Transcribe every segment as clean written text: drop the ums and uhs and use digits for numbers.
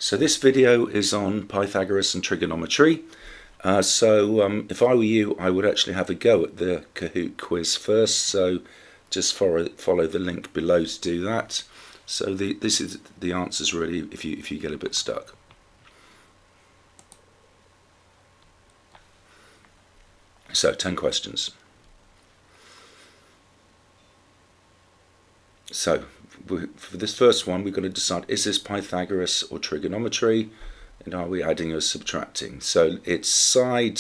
So this video is on Pythagoras and trigonometry. If I were you, I would actually have a go at the Kahoot quiz first. So just follow the link below to do that. So this is the answers really if you get a bit stuck. So 10 questions. So for this first one, we've got to decide, is this Pythagoras or trigonometry, and are we adding or subtracting? So it's side,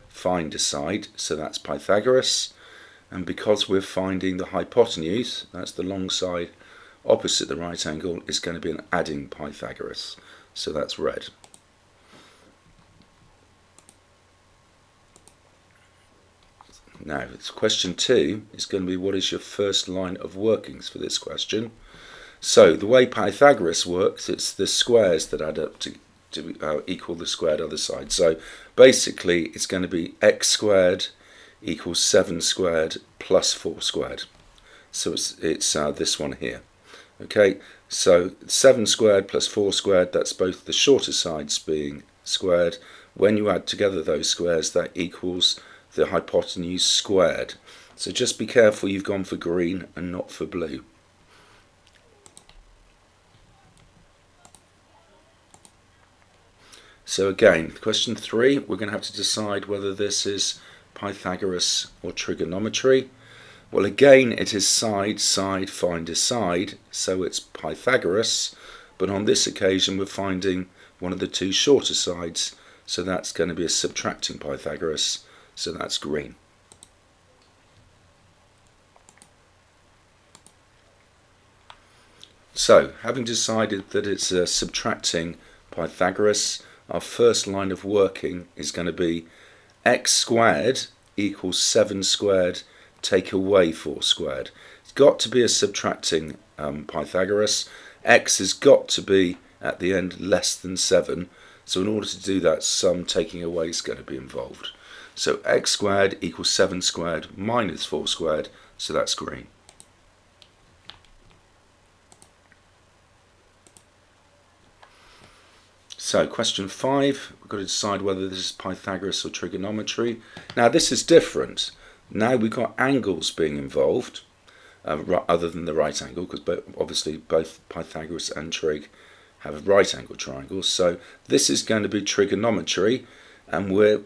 find a side, so that's Pythagoras, and because we're finding the hypotenuse, that's the long side opposite the right angle, is going to be an adding Pythagoras, so that's red. Now, it's question 2 is going to be, what is your first line of workings for this question? So the way Pythagoras works, it's the squares that add up to equal the squared other side. So basically it's going to be x squared equals 7 squared plus 4 squared. So it's this one here. Okay, so 7 squared plus 4 squared, that's both the shorter sides being squared. When you add together those squares, that equals the hypotenuse squared. So just be careful you've gone for green and not for blue. So again, question 3, we're going to have to decide whether this is Pythagoras or trigonometry. Well, again, it is side, find a side, so it's Pythagoras, but on this occasion we're finding one of the two shorter sides, so that's going to be a subtracting Pythagoras. So that's green. So, having decided that it's a subtracting Pythagoras, our first line of working is going to be x squared equals 7 squared, take away 4 squared. It's got to be a subtracting Pythagoras. X has got to be at the end less than 7. So in order to do that, some taking away is going to be involved. So x squared equals 7 squared minus 4 squared, so that's green. So question 5, we've got to decide whether this is Pythagoras or trigonometry. Now this is different. Now we've got angles being involved, other than the right angle, because obviously both Pythagoras and trig have right angle triangles. So this is going to be trigonometry. And we're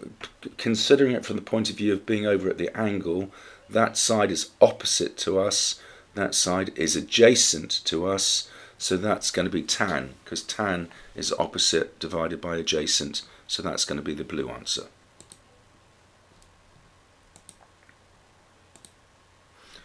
considering it from the point of view of being over at the angle. That side is opposite to us, that side is adjacent to us, so that's going to be tan, because tan is opposite divided by adjacent, so that's going to be the blue answer.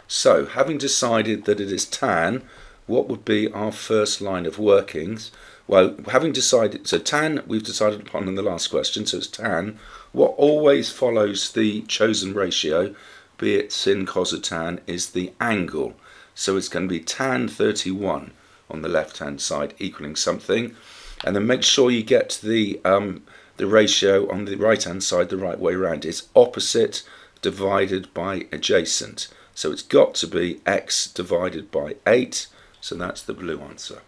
So, having decided that it is tan, what would be our first line of workings? Well, having decided, so tan we've decided upon in the last question, so it's tan. What always follows the chosen ratio, be it sin, cos or tan, is the angle. So it's going to be tan 31 on the left hand side equaling something. And then make sure you get the ratio on the right hand side the right way around. It's opposite divided by adjacent. So it's got to be x divided by 8. So that's the blue answer.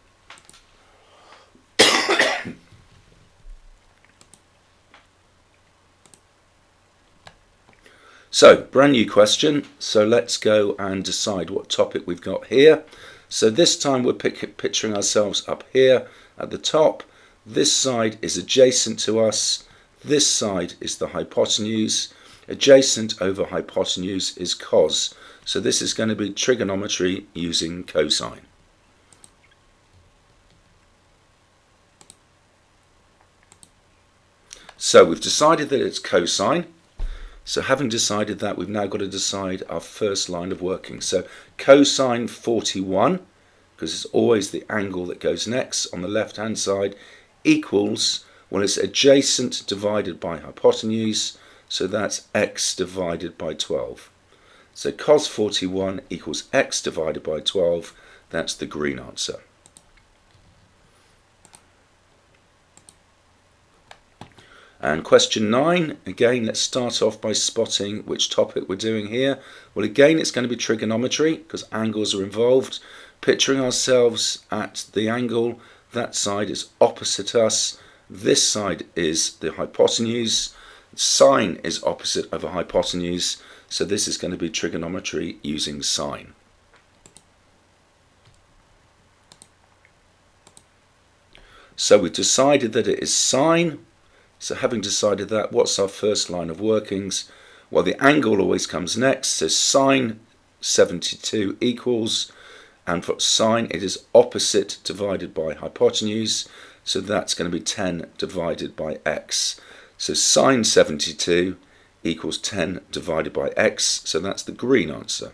So, brand new question. So let's go and decide what topic we've got here. So this time we're picturing ourselves up here at the top. This side is adjacent to us. This side is the hypotenuse. Adjacent over hypotenuse is cos. So this is going to be trigonometry using cosine. So we've decided that it's cosine. So having decided that, we've now got to decide our first line of working. So cosine 41, because it's always the angle that goes next on the left hand side, equals, well, it's adjacent divided by hypotenuse, so that's x divided by 12. So cos 41 equals x divided by 12, that's the green answer. And question 9, again, let's start off by spotting which topic we're doing here. Well, again, it's going to be trigonometry because angles are involved. Picturing ourselves at the angle, that side is opposite us. This side is the hypotenuse. Sine is opposite of a hypotenuse, so this is going to be trigonometry using sine. So we've decided that it is sine. So having decided that, what's our first line of workings? Well, the angle always comes next, so sine 72 equals, and for sine it is opposite divided by hypotenuse, so that's going to be 10 divided by x. So sine 72 equals 10 divided by x, so that's the green answer.